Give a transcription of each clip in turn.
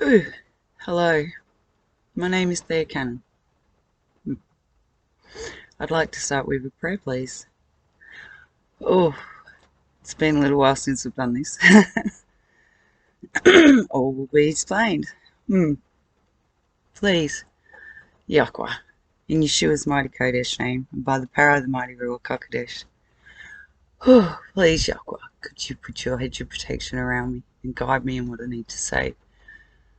Ooh, hello, my name is Thea Cannon. I'd like to start with a prayer, please. Oh, it's been a little while since we've done this. All will be explained. Hmm, please, Yahweh, in Yeshua's mighty Kodesh name, and by the power of the mighty Ruach HaKodesh. Oh, please, Yahweh, could you put your hedge of protection around me and guide me in what I need to say?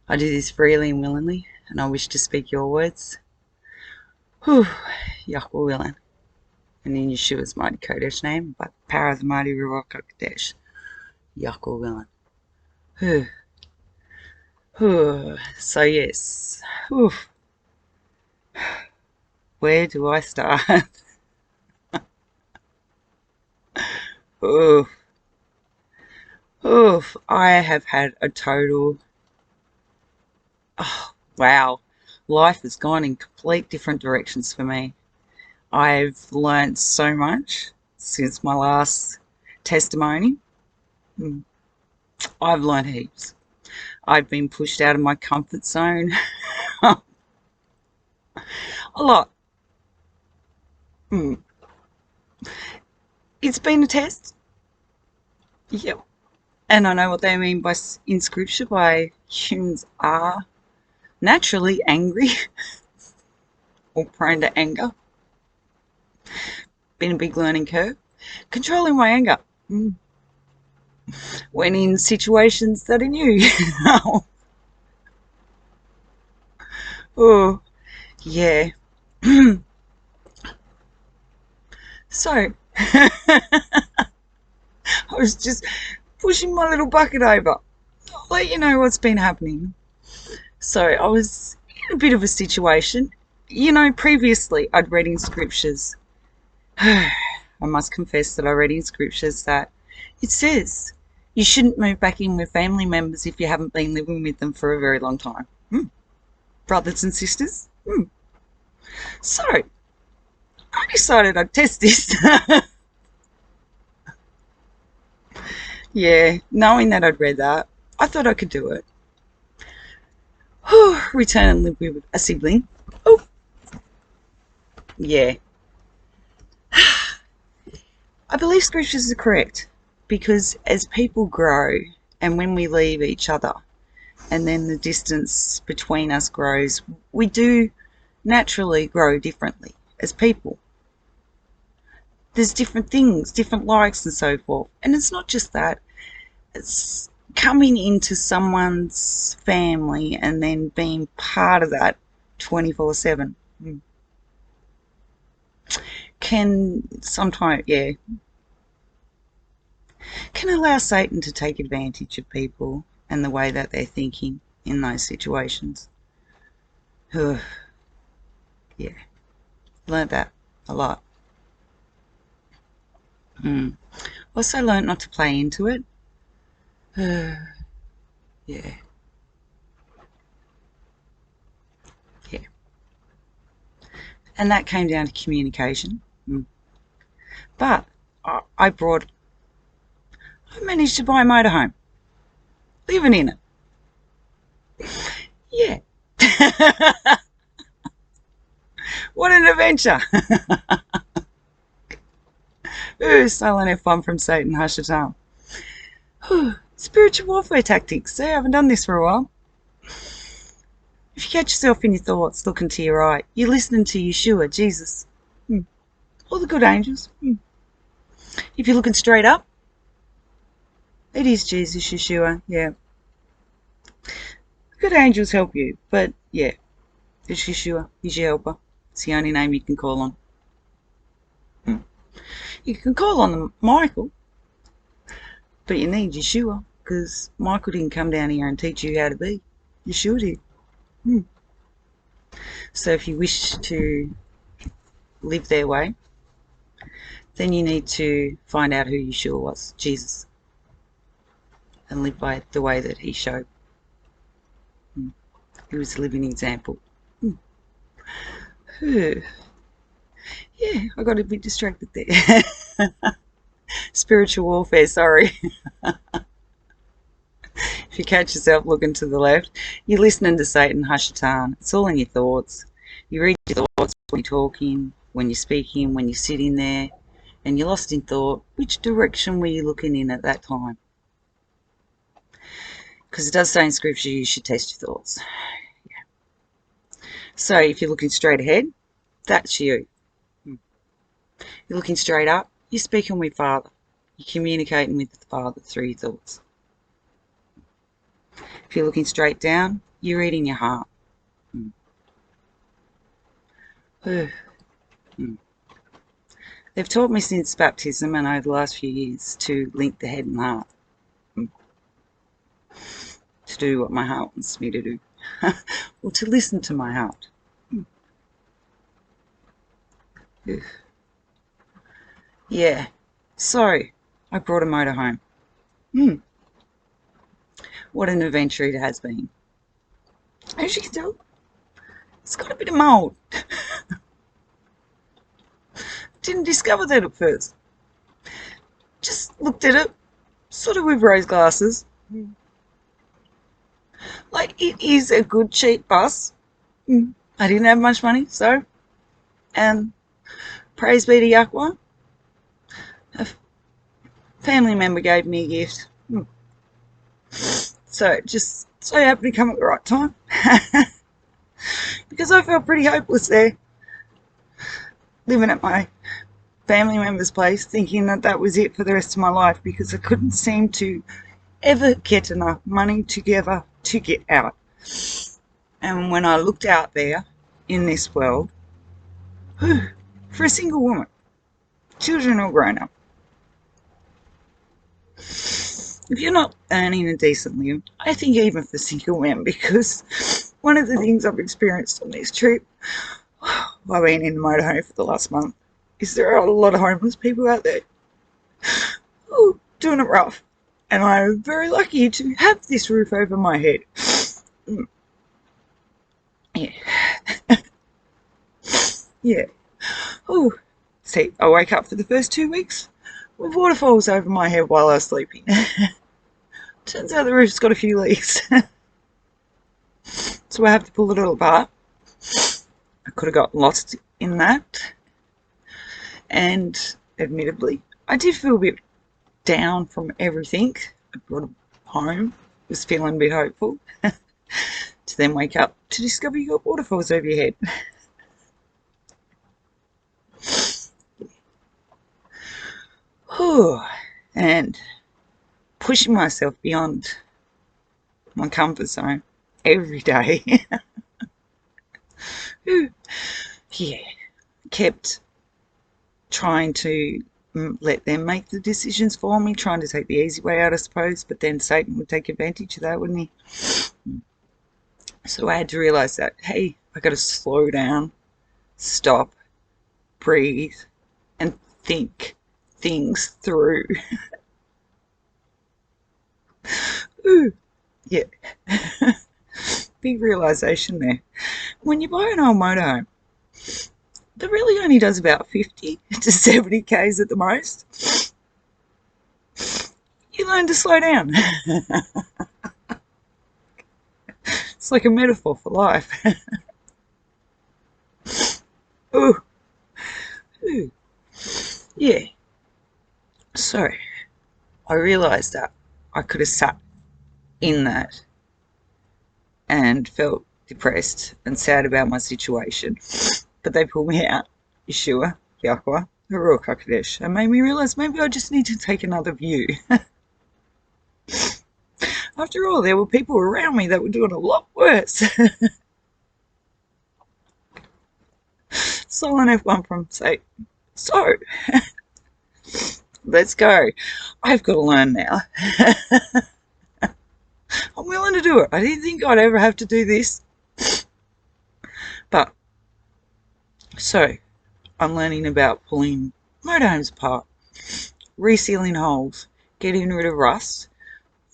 I do this freely and willingly, and I wish to speak your words. Whew, Yahweh willing. And in Yeshua's mighty Kodesh name, by the power of the mighty Ruach HaKodesh, Yahweh willing. So yes, where do I start? Oof, I have had a total, wow, life has gone in complete different directions for me. I've learnt so much since my last testimony. I've learnt heaps. I've been pushed out of my comfort zone a lot. It's been a test. Yep. And I know what they mean by in scripture by humans are naturally angry or prone to anger. Been a big learning curve. Controlling my anger when in situations that are new. Oh, yeah. So, I was just pushing my little bucket over. I'll let you know what's been happening. So, I was in a bit of a situation. You know, previously I'd read in scriptures. I must confess that I read in scriptures that it says you shouldn't move back in with family members if you haven't been living with them for a very long time. Brothers and sisters. So, I decided I'd test this. Yeah, knowing that I'd read that, I thought I could do it. Return and live with a sibling. Oh, yeah. I believe scriptures are correct because as people grow and when we leave each other and then the distance between us grows, we do naturally grow differently as people. There's different things, different likes and so forth. And it's not just that. It's coming into someone's family and then being part of that 24/7 can sometimes, yeah, can allow Satan to take advantage of people and the way that they're thinking in those situations. Yeah, learned that a lot. Also learned not to play into it. Yeah. Yeah. And that came down to communication. But I managed to buy a motorhome, living in it. Yeah. What an adventure. Ooh, silent F1 from Satan, Hashatam. Spiritual warfare tactics. See, I haven't done this for a while. If you catch yourself in your thoughts looking to your right, you're listening to Yeshua, Jesus, all the good angels. If you're looking straight up, it is Jesus, Yeshua, yeah. Good angels help you, but yeah, it's Yeshua. He's your helper. It's the only name you can call on. You can call on Michael, but you need Yeshua, because Michael didn't come down here and teach you how to be. Yeshua did. So if you wish to live their way, then you need to find out who Yeshua was, Jesus, and live by the way that he showed. He was a living example. Yeah, I got a bit distracted there. Spiritual warfare, sorry. If you catch yourself looking to the left, you're listening to Satan Hashatan. It's all in your thoughts. You read your thoughts when you're talking, when you're speaking, when you're sitting there, and you're lost in thought. Which direction were you looking in at that time? Because it does say in Scripture you should test your thoughts. So if you're looking straight ahead, that's you. You're looking straight up, you're speaking with Father. You're communicating with the Father through your thoughts. If you're looking straight down, you're reading your heart. They've taught me since baptism and over the last few years to link the head and heart. To do what my heart wants me to do. Or to listen to my heart. Yeah. So, I brought a motor home. What an adventure it has been. As you can tell, it's got a bit of mould. Didn't discover that at first. Just looked at it, sort of with rose glasses. Like, it is a good cheap bus. I didn't have much money, so, and praise be to Yahweh, a family member gave me a gift. So it just so happened to come at the right time. Because I felt pretty hopeless there, living at my family member's place, thinking that that was it for the rest of my life, because I couldn't seem to ever get enough money together to get out. And when I looked out there in this world, for a single woman, children all grown up, if you're not earning a decent living, I think even for single men, because one of the things I've experienced on this trip, while being in the motorhome for the last month, is there are a lot of homeless people out there doing it rough. And I'm very lucky to have this roof over my head. Yeah. Yeah. Oh, see, I wake up for the first 2 weeks with waterfalls over my head while I was sleeping. Turns out the roof's got a few leaks. So I have to pull it all apart. I could have got lost in that. And admittedly, I did feel a bit down from everything. I brought it home, was feeling a bit hopeful. To then wake up to discover you got waterfalls over your head. And pushing myself beyond my comfort zone every day. Yeah, kept trying to let them make the decisions for me, trying to take the easy way out, I suppose, but then Satan would take advantage of that, wouldn't he? So I had to realise that, hey, I got to slow down, stop, breathe, and think things through. Yeah. Big realisation there. When you buy an old motorhome, that really only does about 50 to 70 k's at the most. You learn to slow down. It's like a metaphor for life. Ooh. Yeah. So, I realised that I could have sat in that and felt depressed and sad about my situation. But they pulled me out, Yeshua, Yahweh, the Ruach HaKodesh, and made me realise maybe I just need to take another view. After all, there were people around me that were doing a lot worse. Silent F1 from Satan. So, let's go. I've got to learn now. I'm willing to do it. I didn't think I'd ever have to do this. But, so, I'm learning about pulling motorhomes apart, resealing holes, getting rid of rust,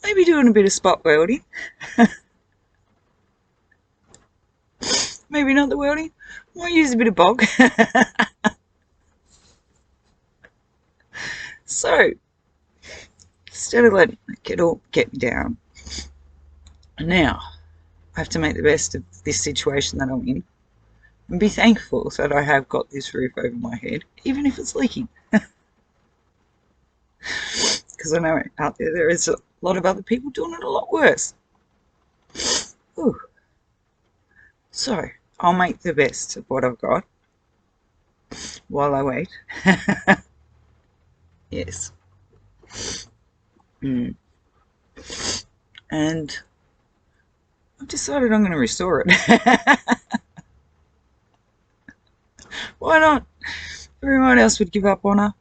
maybe doing a bit of spot welding. Maybe not the welding. Might use a bit of bog. So, instead of letting it all get me down, And now I have to make the best of this situation that I'm in and be thankful that I have got this roof over my head, even if it's leaking. Because I know out there is a lot of other people doing it a lot worse. Ooh. So I'll make the best of what I've got while I wait. Yes. And I've decided I'm going to restore it. Why not? Everyone else would give up on her.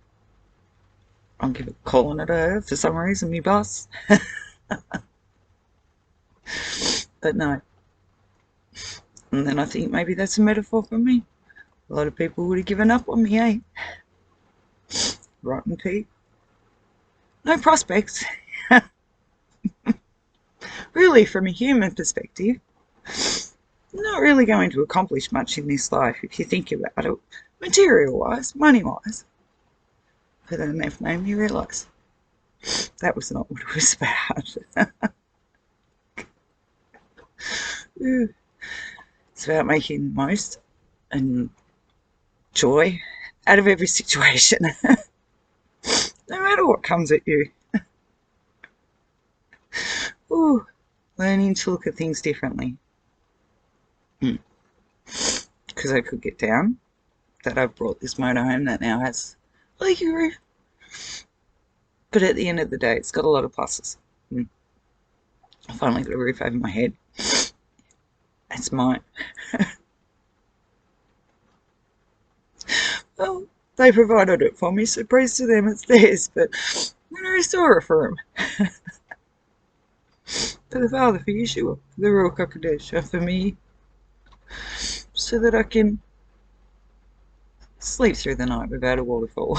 I'll give a calling at her for some reason, me boss. But no. And then I think maybe that's a metaphor for me. A lot of people would have given up on me, eh? Rotten pig. No prospects. Really, from a human perspective, not really going to accomplish much in this life if you think about it, material-wise, money-wise. But then they've made me realise that was not what it was about. It's about making the most and joy out of every situation, no matter what comes at you. Ooh, learning to look at things differently. Because I could get down that I've brought this motorhome that now has a leaky roof. But at the end of the day, it's got a lot of pluses. I finally got a roof over my head. It's mine. Well, they provided it for me, so praise to them, it's theirs. But I'm going to restore it for them. For the Father, for Yeshua, for the Ruach HaKodesh, for me, so that I can sleep through the night without a waterfall.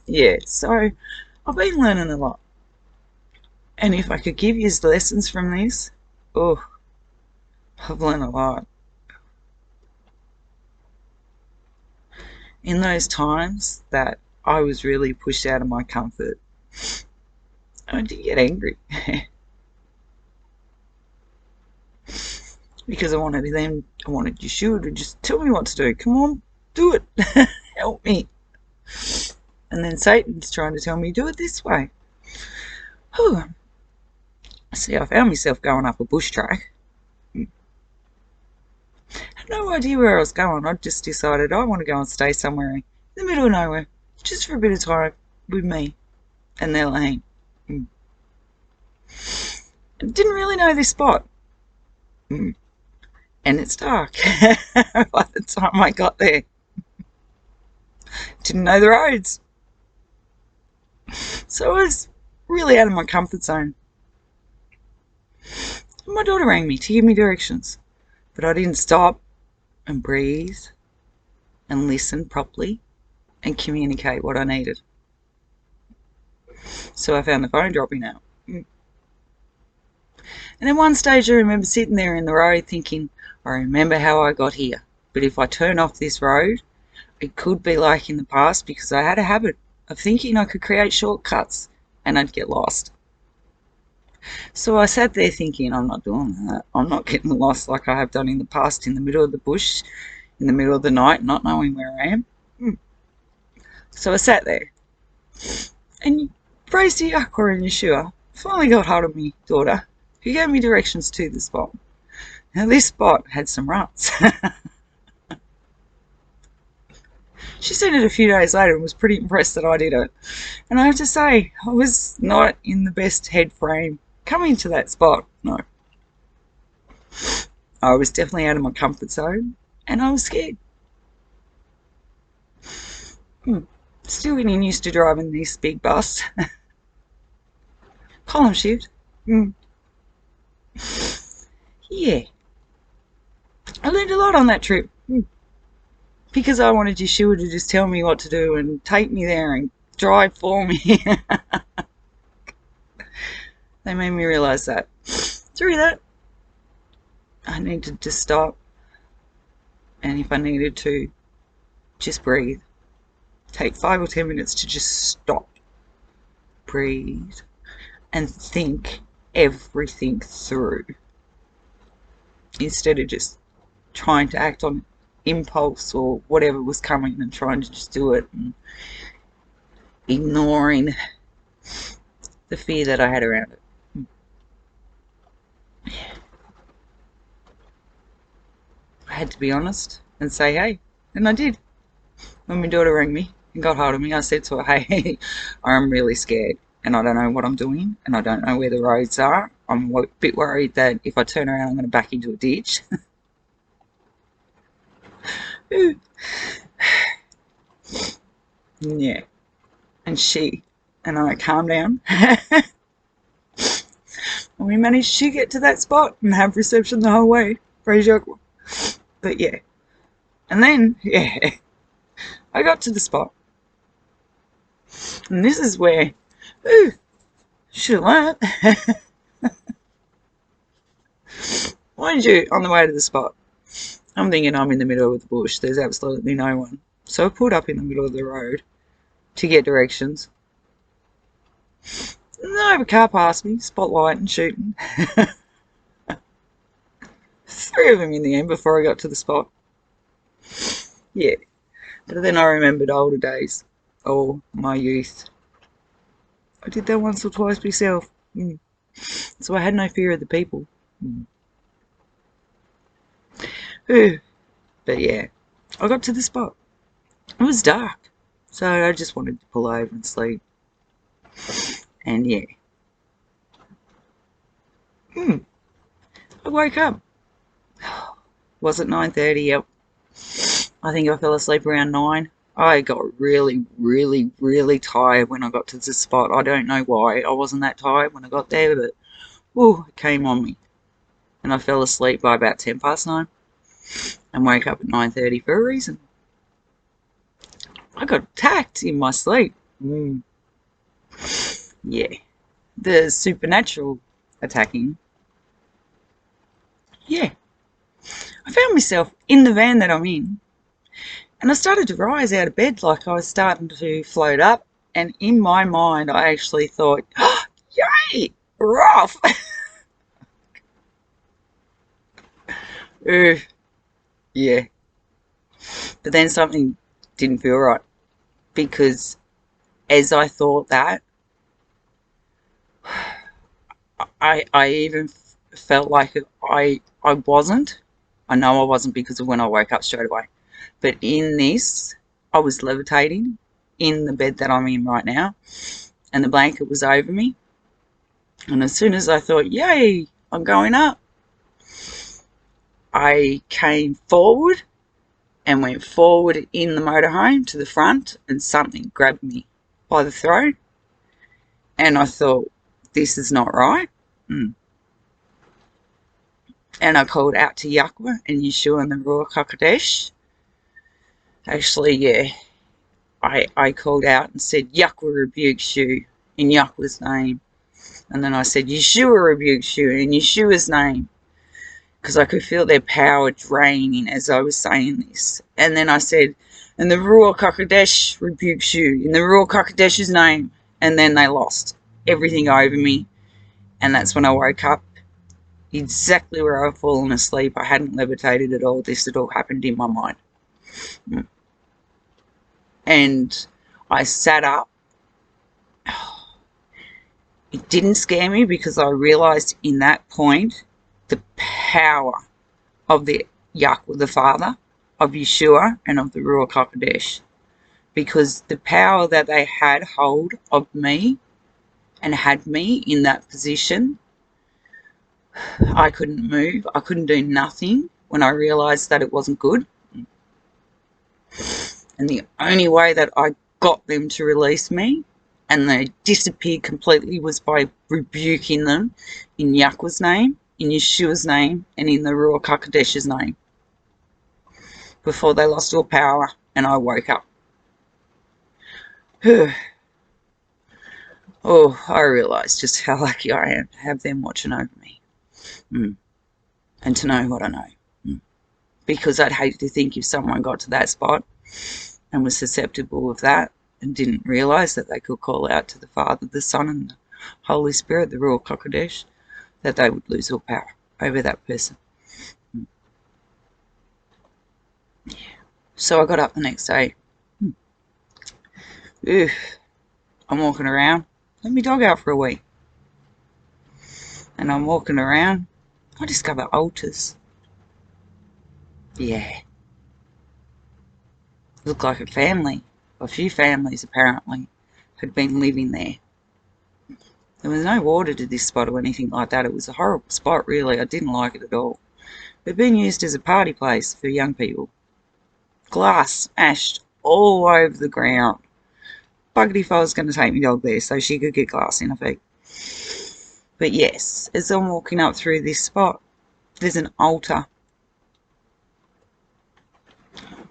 Yeah, so I've been learning a lot. And if I could give you lessons from this, oh, I've learned a lot. In those times that I was really pushed out of my comfort, I did get angry. Because I wanted Yeshua to just tell me what to do. Come on, do it. Help me. And then Satan's trying to tell me, do it this way. Whew. See, I found myself going up a bush track. I had no idea where I was going. I just decided I want to go and stay somewhere in the middle of nowhere, just for a bit of time with me and their lane. I didn't really know this spot. And it's dark by the time I got there. Didn't know the roads. So I was really out of my comfort zone. My daughter rang me to give me directions, but I didn't stop and breathe and listen properly and communicate what I needed. So I found the phone dropping out. And at one stage I remember sitting there in the road thinking, I remember how I got here, but if I turn off this road, it could be like in the past, because I had a habit of thinking I could create shortcuts and I'd get lost. So I sat there thinking, I'm not doing that. I'm not getting lost like I have done in the past in the middle of the bush, in the middle of the night, not knowing where I am. So I sat there. And praise to Yahweh and Yeshua, finally got hold of me daughter, who gave me directions to the spot. Now this spot had some ruts. She seen it a few days later and was pretty impressed that I did it. And I have to say, I was not in the best head frame coming to that spot, no. I was definitely out of my comfort zone, and I was scared. Still getting used to driving this big bus. Column shift. Yeah. I learned a lot on that trip. Because I wanted Yeshua to just tell me what to do and take me there and drive for me. They made me realise that. Through that, I needed to stop. And if I needed to, just breathe. Take 5 or 10 minutes to just stop. breathe, and think everything through instead of just trying to act on impulse or whatever was coming and trying to just do it and ignoring the fear that I had around it. I had to be honest and say, hey, and I did. When my daughter rang me and got hold of me, I said to her, hey, I'm really scared and I don't know what I'm doing and I don't know where the roads are. I'm a bit worried that if I turn around I'm going to back into a ditch. Yeah. And she and I calmed down. And we managed to get to that spot and have reception the whole way. Praise Yahweh. But yeah. And then, yeah, I got to the spot. And this is where, should have learnt. Mind you, on the way to the spot, I'm thinking I'm in the middle of the bush. There's absolutely no one. So I pulled up in the middle of the road to get directions. And I have a car past me, spotlight and shooting. 3 of them in the end before I got to the spot. Yeah. But then I remembered older days. Oh, my youth. I did that once or twice myself. So I had no fear of the people. But yeah, I got to the spot. It was dark. So I just wanted to pull over and sleep. And yeah. I woke up. Was it 9:30? Yep. I think I fell asleep around 9. I got really, really, really tired when I got to the spot. I don't know why. I wasn't that tired when I got there, but it came on me. And I fell asleep by about 9:10 and woke up at 9:30 for a reason. I got attacked in my sleep. Yeah. The supernatural attacking. Yeah. I found myself in the van that I'm in. And I started to rise out of bed like I was starting to float up. And in my mind, I actually thought, oh, yay, we're off. Yeah. But then something didn't feel right. Because as I thought that, I even felt like I wasn't. I know I wasn't because of when I woke up straight away. But in this, I was levitating in the bed that I'm in right now. And the blanket was over me. And as soon as I thought, yay, I'm going up, I came forward and went forward in the motorhome to the front and something grabbed me by the throat. And I thought, this is not right. And I called out to Yahweh and Yeshua and the Ruach HaKodesh. Actually, yeah, I called out and said, Yahweh rebukes you in Yahweh's name. And then I said, Yeshua rebukes you in Yeshua's name. Because I could feel their power draining as I was saying this. And then I said, and the Ruach HaKodesh rebukes you in the Ruach HaKodesh's name. And then they lost everything over me. And that's when I woke up exactly where I'd fallen asleep. I hadn't levitated at all. This had all happened in my mind. And I sat up. It didn't scare me because I realized in that point the power of the Yahweh, the Father, of Yeshua, and of the Ruach HaKodesh. Because the power that they had hold of me and had me in that position, I couldn't move. I couldn't do nothing when I realized that it wasn't good. And the only way that I got them to release me and they disappeared completely was by rebuking them in Yahweh's name, in Yeshua's name, and in the Ruach HaKodesh's name. Before they lost all power and I woke up. I realised just how lucky I am to have them watching over me. And to know what I know. Because I'd hate to think if someone got to that spot and was susceptible of that, and didn't realise that they could call out to the Father, the Son and the Holy Spirit, the Ruach HaKodesh, that they would lose all power over that person. So I got up the next day. I'm walking around. Let me dog out for a week. And I'm walking around. I discover altars. Yeah. Looked like a family. A few families apparently had been living there. There was no water to this spot or anything like that. It was a horrible spot, really. I didn't like it at all. It had been used as a party place for young people. Glass smashed all over the ground. Bugged if I was going to take my dog there so she could get glass in her feet. But yes, as I'm walking up through this spot, there's an altar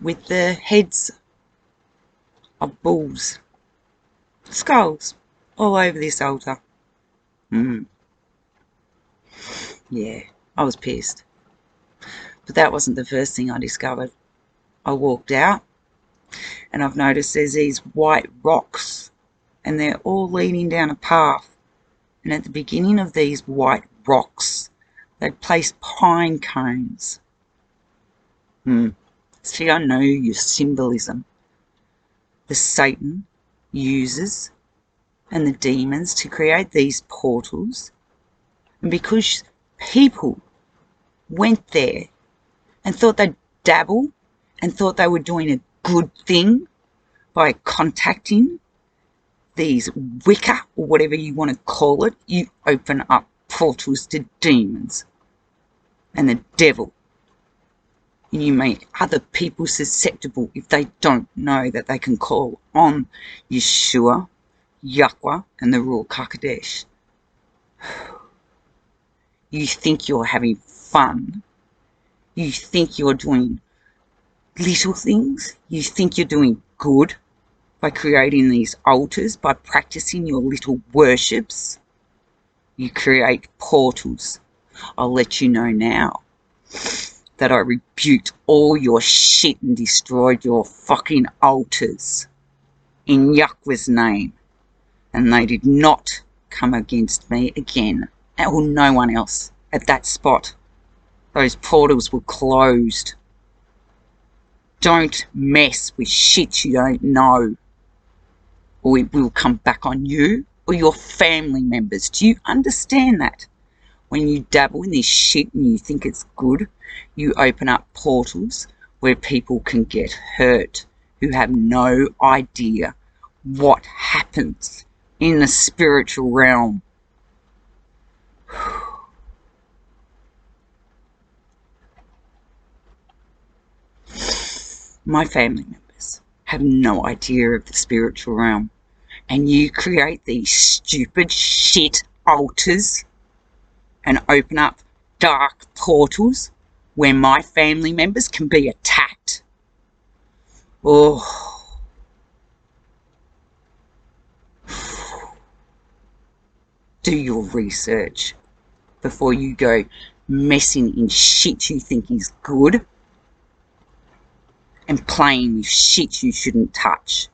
with the heads of bulls, skulls, all over this altar. Yeah, I was pissed. But that wasn't the first thing I discovered. I walked out and I've noticed there's these white rocks and they're all leading down a path. And at the beginning of these white rocks, they'd placed pine cones. See, I know your symbolism. The Satan uses and the demons to create these portals. And because people went there and thought they'd dabble and thought they were doing a good thing by contacting these Wicca or whatever you want to call it, you open up portals to demons and the devil. And you make other people susceptible if they don't know that they can call on Yeshua, Yahweh, and the Ruach HaKodesh. You think you're having fun. You think you're doing little things. You think you're doing good by creating these altars, by practicing your little worships. You create portals. I'll let you know now that I rebuked all your shit and destroyed your fucking altars in Yahweh's name. And they did not come against me again, or no one else at that spot. Those portals were closed. Don't mess with shit you don't know, or it will come back on you or your family members. Do you understand that? When you dabble in this shit and you think it's good, you open up portals where people can get hurt who have no idea what happens in the spiritual realm. My family members have no idea of the spiritual realm, and you create these stupid shit altars and open up dark portals where my family members can be attacked. Oh. Do your research before you go messing in shit you think is good and playing with shit you shouldn't touch.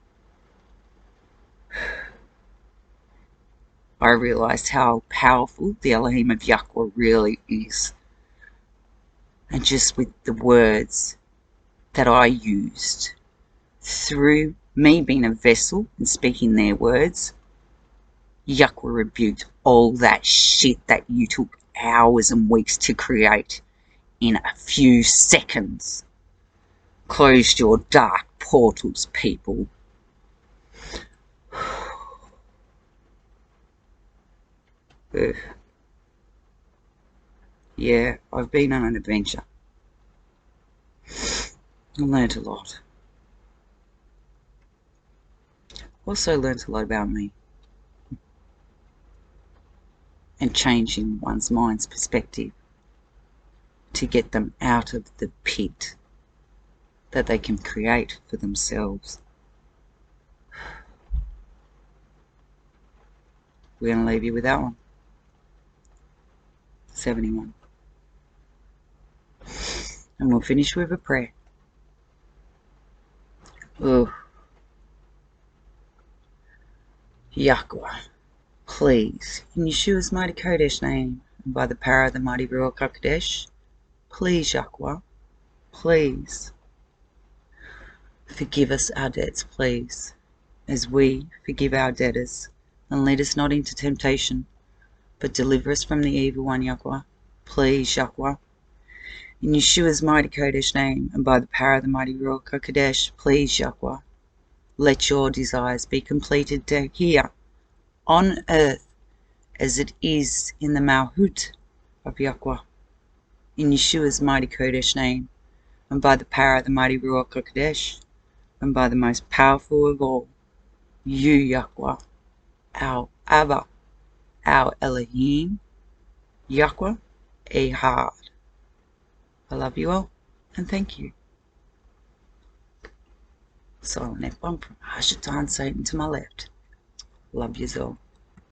I realised how powerful the Elohim of Yahweh really is. And just with the words that I used, through me being a vessel and speaking their words, Yahweh rebuked all that shit that you took hours and weeks to create in a few seconds. Closed your dark portals, people. Yeah, I've been on an adventure. I learnt a lot. Also learnt a lot about me. And changing one's mind's perspective to get them out of the pit that they can create for themselves. We're going to leave you with that one. 71. And we'll finish with a prayer. Oh. Yahweh, please, in Yeshua's mighty Kodesh name, and by the power of the mighty Ruach HaKodesh, please, Yahweh, please, forgive us our debts, please, as we forgive our debtors, and lead us not into temptation, but deliver us from the evil one, Yahweh. Please, Yahweh. In Yeshua's mighty Kodesh name, and by the power of the mighty Ruach HaKodesh, please, Yahweh, let your desires be completed here, on earth, as it is in the Malhut of Yahweh. In Yeshua's mighty Kodesh name, and by the power of the mighty Ruach HaKodesh, and by the most powerful of all, you, Yahweh, our Abba, our Elohim, Yahweh Ehad. I love you all, and thank you. Silent F1 from Hashatan Satan to my left. Love you all.